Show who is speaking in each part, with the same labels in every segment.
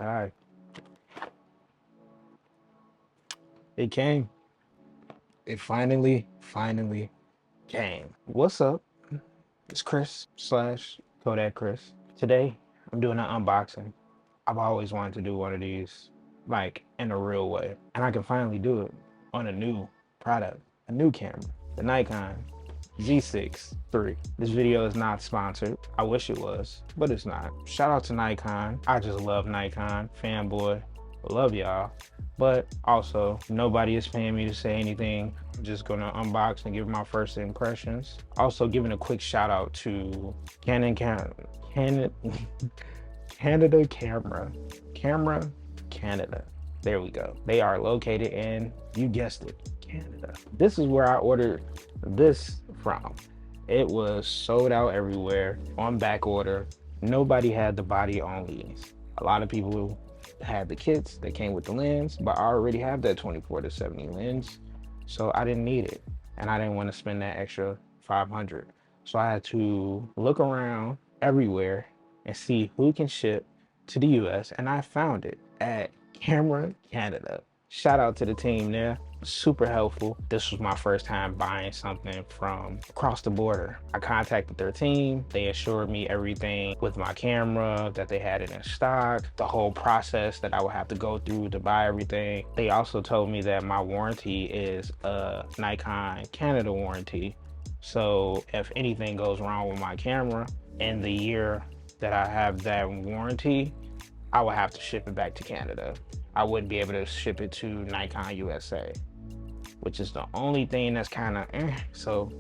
Speaker 1: All right. It came. It finally came. What's up? It's Chris slash Kodak Chris. Today, I'm doing an unboxing. I've always wanted to do one of these, like in a real way. And I can finally do it on a new product, a new camera, the Nikon Z6 iii. This video is not sponsored. I wish it was, but it's not. Shout out to Nikon. I just love Nikon, fanboy. Love y'all. But also, nobody is paying me to say anything. I'm just gonna unbox and give my first impressions. Also, giving a quick shout out to Canada Camera Canada. There we go. They are located in, you guessed it, Canada. This is where I ordered this from. It was sold out everywhere on back order. Nobody had the body onlys. A lot of people had the kits that came with the lens, but I already have that 24-70 lens, so I didn't need it, and I didn't want to spend that extra 500. So I had to look around everywhere and see who can ship to the US, and I found it at Camera Canada. Shout out to the team there, super helpful. This was my first time buying something from across the border. I contacted their team. They assured me everything with my camera, that they had it in stock, the whole process that I would have to go through to buy everything. They also told me that my warranty is a Nikon Canada warranty. So if anything goes wrong with my camera in the year that I have that warranty, I would have to ship it back to Canada. I wouldn't be able to ship it to Nikon USA, which is the only thing that's kind of so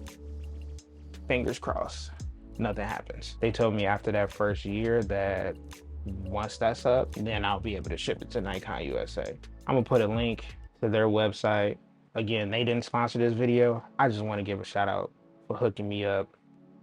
Speaker 1: fingers crossed, nothing happens. They told me after that first year that once that's up, then I'll be able to ship it to Nikon USA. I'm gonna put a link to their website. Again, they didn't sponsor this video. I just want to give a shout out for hooking me up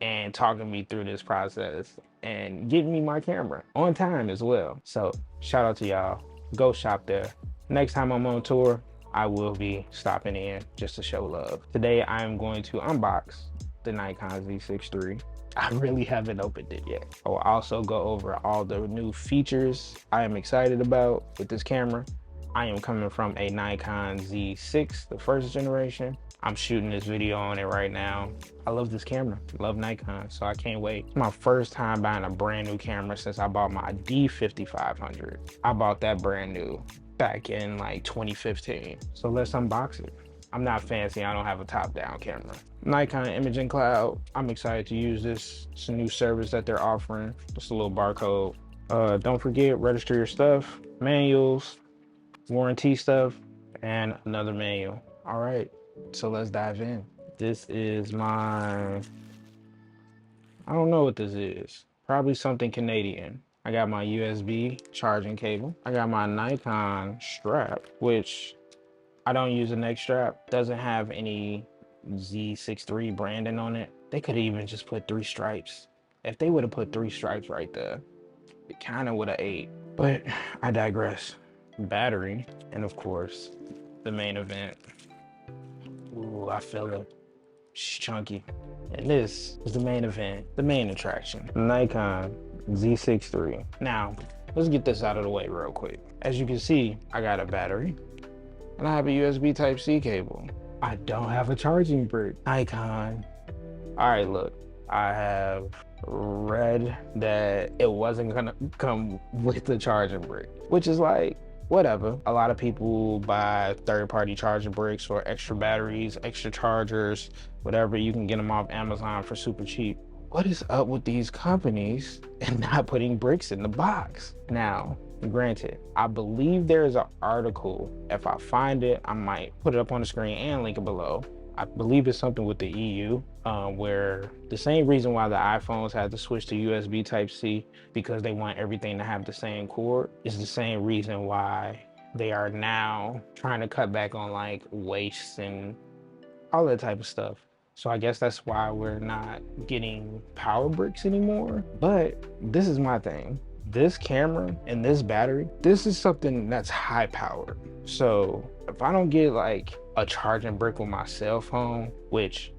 Speaker 1: and talking me through this process and getting me my camera on time as well. So shout out to y'all. Go shop there. Next time I'm on tour, I will be stopping in just to show love. Today I am going to unbox the Nikon Z6 iii. I really haven't opened it yet. I will also go over all the new features I am excited about with this camera. I am coming from a Nikon Z6, the first generation. I'm shooting this video on it right now. I love this camera, love Nikon, so I can't wait. It's my first time buying a brand new camera since I bought my D5500. I bought that brand new back in like 2015. So let's unbox it. I'm not fancy, I don't have a top-down camera. Nikon Imaging Cloud, I'm excited to use this. It's a new service that they're offering. Just a little barcode. Don't forget, register your stuff, manuals, warranty stuff, and another manual. All right. So let's dive in. This is my, I don't know what this is. Probably something Canadian. I got my USB charging cable. I got my Nikon strap, which I don't use a neck strap. Doesn't have any Z6 iii branding on it. They could even just put 3 stripes. If they would have put 3 stripes right there, it kind of would have ate. But I digress. Battery, and of course, the main event. Ooh, I feel it. It's chunky. And this is the main event, the main attraction. Nikon Z6 iii. Now, let's get this out of the way real quick. As you can see, I got a battery and I have a USB Type-C cable. I don't have a charging brick. Nikon. All right, look, I have read that it wasn't gonna come with the charging brick, which is like, whatever. A lot of people buy third-party charger bricks or extra batteries, extra chargers, whatever. You can get them off Amazon for super cheap. What is up with these companies and not putting bricks in the box? Now, granted, I believe there is an article. If I find it, I might put it up on the screen and link it below. I believe it's something with the EU, where the same reason why the iPhones had to switch to USB Type-C, because they want everything to have the same cord, is the same reason why they are now trying to cut back on like waste and all that type of stuff. So I guess that's why we're not getting power bricks anymore. But this is my thing. This camera and this battery, this is something that's high powered. So if I don't get like a charging brick with my cell phone, which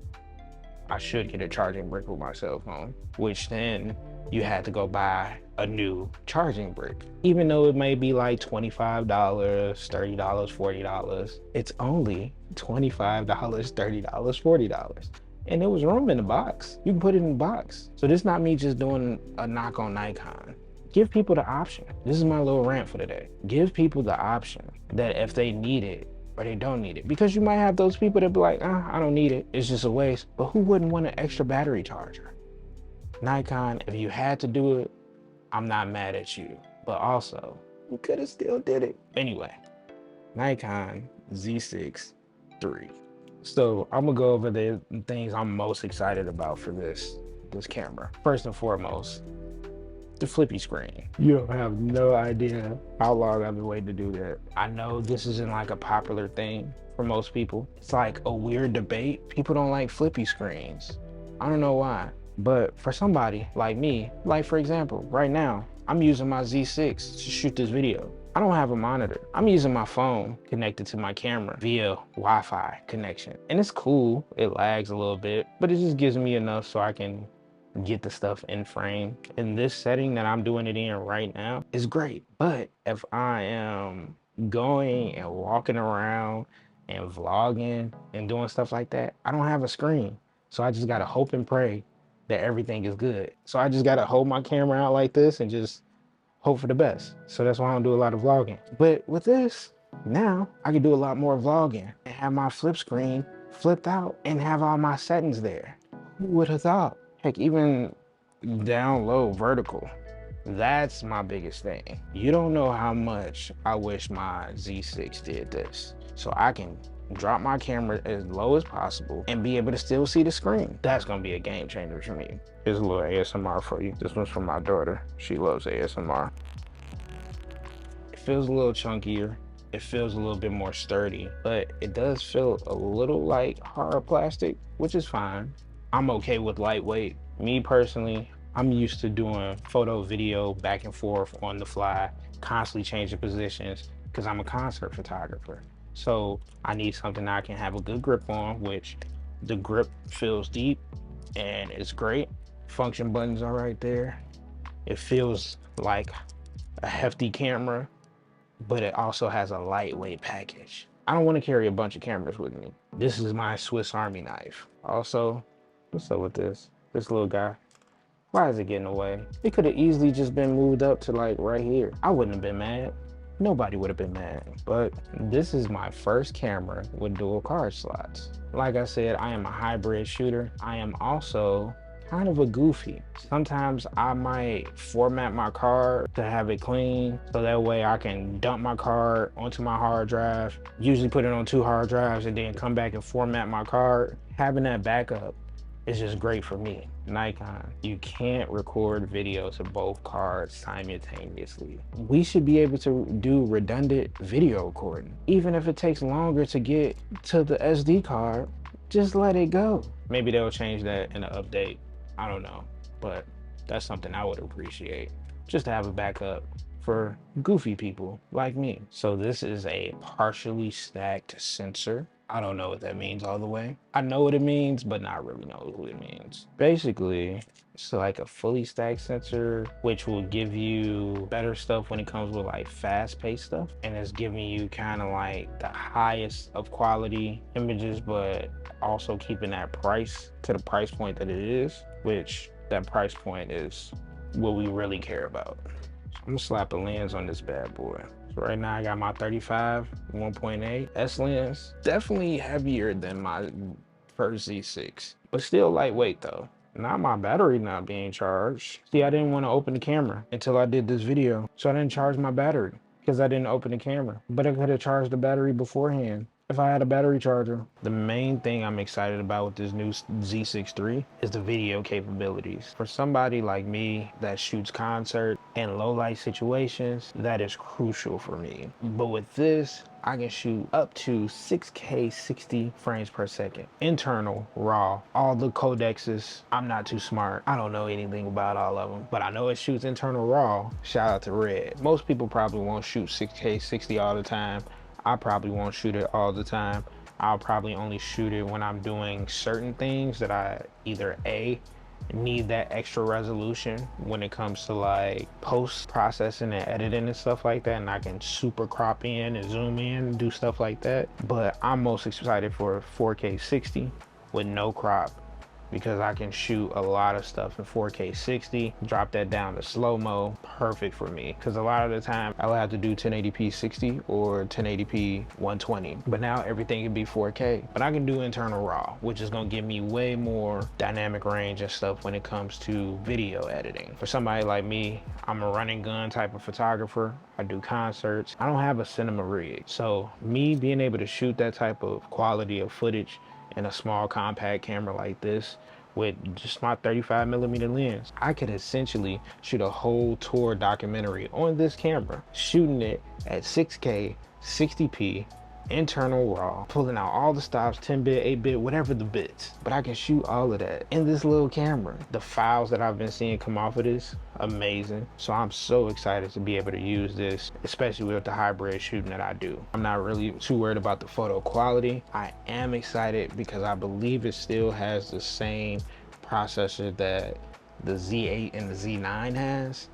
Speaker 1: I should get a charging brick with my cell phone, which then you had to go buy a new charging brick. Even though it may be like $25, $30, $40, it's only $25, $30, $40. And there was room in the box. You can put it in the box. So this is not me just doing a knock on Nikon. Give people the option. This is my little rant for today. Give people the option that if they need it or they don't need it. Because you might have those people that be like, I don't need it. It's just a waste. But who wouldn't want an extra battery charger? Nikon, if you had to do it, I'm not mad at you. But also, you could have still did it. Anyway, Nikon Z6iii. So I'm gonna go over the things I'm most excited about for this camera. First and foremost, the flippy screen. You have no idea how long I've been waiting to do that. I know this isn't like a popular thing for most people. It's like a weird debate. People don't like flippy screens. I don't know why. But for somebody like me, like for example, right now, I'm using my Z6 to shoot this video. I don't have a monitor. I'm using my phone connected to my camera via Wi-Fi connection. And it's cool, it lags a little bit, but it just gives me enough so I can get the stuff in frame. And this setting that I'm doing it in right now is great. But if I am going and walking around and vlogging and doing stuff like that, I don't have a screen. So I just gotta hope and pray that everything is good. So I just gotta hold my camera out like this and just hope for the best. So that's why I don't do a lot of vlogging. But with this, now I can do a lot more vlogging and have my flip screen flipped out and have all my settings there. Who would have thought? Heck, even down low, vertical. That's my biggest thing. You don't know how much I wish my Z6 did this. So I can drop my camera as low as possible and be able to still see the screen. That's gonna be a game changer for me. Here's a little ASMR for you. This one's from my daughter. She loves ASMR. It feels a little chunkier. It feels a little bit more sturdy, but it does feel a little like hard plastic, which is fine. I'm okay with lightweight. Me personally, I'm used to doing photo, video, back and forth on the fly, constantly changing positions because I'm a concert photographer. So I need something I can have a good grip on, which the grip feels deep and it's great. Function buttons are right there. It feels like a hefty camera, but it also has a lightweight package. I don't want to carry a bunch of cameras with me. This is my Swiss Army knife. Also, what's up with this little guy? Why is it getting away? It could have easily just been moved up to like right here. I wouldn't have been mad. Nobody would have been mad. But this is my first camera with dual card slots. Like I said, I am a hybrid shooter. I am also kind of a goofy. Sometimes I might format my card to have it clean, so that way I can dump my card onto my hard drive, usually put it on 2 hard drives and then come back and format my card. Having that backup is just great for me. Nikon, you can't record video to both cards simultaneously. We should be able to do redundant video recording. Even if it takes longer to get to the SD card, just let it go. Maybe they'll change that in an update. I don't know, but that's something I would appreciate. Just to have a backup for goofy people like me. So this is a partially stacked sensor. I don't know what that means all the way. I know what it means, but not really know what it means. Basically, it's like a fully stacked sensor, which will give you better stuff when it comes with like fast-paced stuff. And it's giving you kind of like the highest of quality images, but also keeping that price to the price point that it is, which that price point is what we really care about. So I'm gonna slap a lens on this bad boy. So right now I got my 35 1.8 S lens. Definitely heavier than my first Z6, but still lightweight though. Now my battery not being charged. See, I didn't want to open the camera until I did this video. So I didn't charge my battery because I didn't open the camera. But I could have charged the battery beforehand if I had a battery charger. The main thing I'm excited about with this new Z6iii is the video capabilities. For somebody like me that shoots concert and low light situations, that is crucial for me. But with this, I can shoot up to 6K 60 frames per second. Internal, raw, all the codecs. I'm not too smart. I don't know anything about all of them, but I know it shoots internal raw. Shout out to Red. Most people probably won't shoot 6K 60 all the time. I probably won't shoot it all the time. I'll probably only shoot it when I'm doing certain things that I either A, need that extra resolution when it comes to like post processing and editing and stuff like that, and I can super crop in and zoom in and do stuff like that. But I'm most excited for 4K 60 with no crop, because I can shoot a lot of stuff in 4K 60, drop that down to slow-mo, perfect for me. Because a lot of the time I would have to do 1080p 60 or 1080p 120. But now everything can be 4K. But I can do internal RAW, which is gonna give me way more dynamic range and stuff when it comes to video editing. For somebody like me, I'm a run and gun type of photographer. I do concerts. I don't have a cinema rig. So me being able to shoot that type of quality of footage in a small compact camera like this with just my 35mm lens, I could essentially shoot a whole tour documentary on this camera, shooting it at 6K 60p internal RAW, pulling out all the stops, 10-bit, 8-bit, whatever the bits. But I can shoot all of that in this little camera. The files that I've been seeing come off of this, amazing. So I'm so excited to be able to use this, especially with the hybrid shooting that I do. I'm not really too worried about the photo quality. I am excited because I believe it still has the same processor that the Z8 and the Z9 has.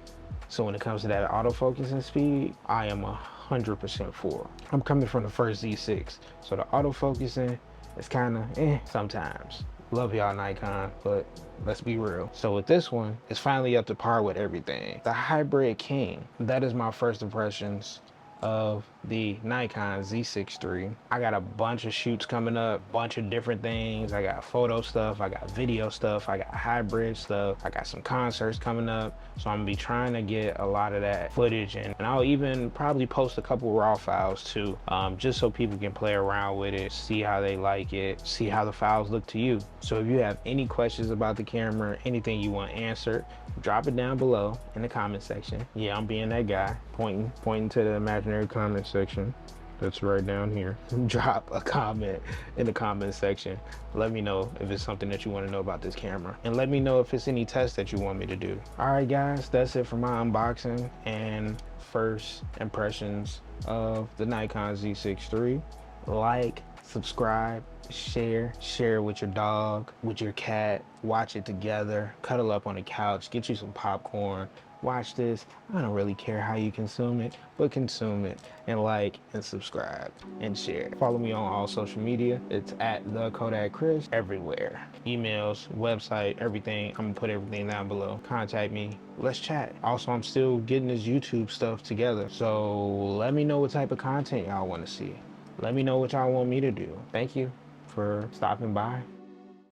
Speaker 1: So when it comes to that autofocusing speed, I am 100% for. I'm coming from the first Z6, so the autofocusing is kind of sometimes. Love y'all Nikon, but let's be real. So with this one, it's finally up to par with everything. The Hybrid King, that is my first impressions of the Nikon Z6iii. I got a bunch of shoots coming up, bunch of different things. I got photo stuff, I got video stuff, I got hybrid stuff, I got some concerts coming up. So I'm gonna be trying to get a lot of that footage, and I'll even probably post a couple raw files too, just so people can play around with it, see how they like it, see how the files look to you. So if you have any questions about the camera, anything you want answered, drop it down below in the comment section. Yeah, I'm being that guy, pointing to the imaginary comment section that's right down here. Drop a comment in the comment section. Let me know if it's something that you want to know about this camera, and let me know if it's any tests that you want me to do. All right guys, that's it for my unboxing and first impressions of the Nikon Z6iii. Like, subscribe, share with your dog, with your cat, watch it together, cuddle up on the couch, get you some popcorn, watch this. I don't really care how you consume it, but consume it, and like and subscribe and share. Follow me on all social media. It's at the Kodak Chris everywhere. Emails, website, everything. I'm gonna put everything down below. Contact me. Let's chat. Also, I'm still getting this YouTube stuff together, so let me know what type of content y'all want to see. Let me know what y'all want me to do. Thank you for stopping by.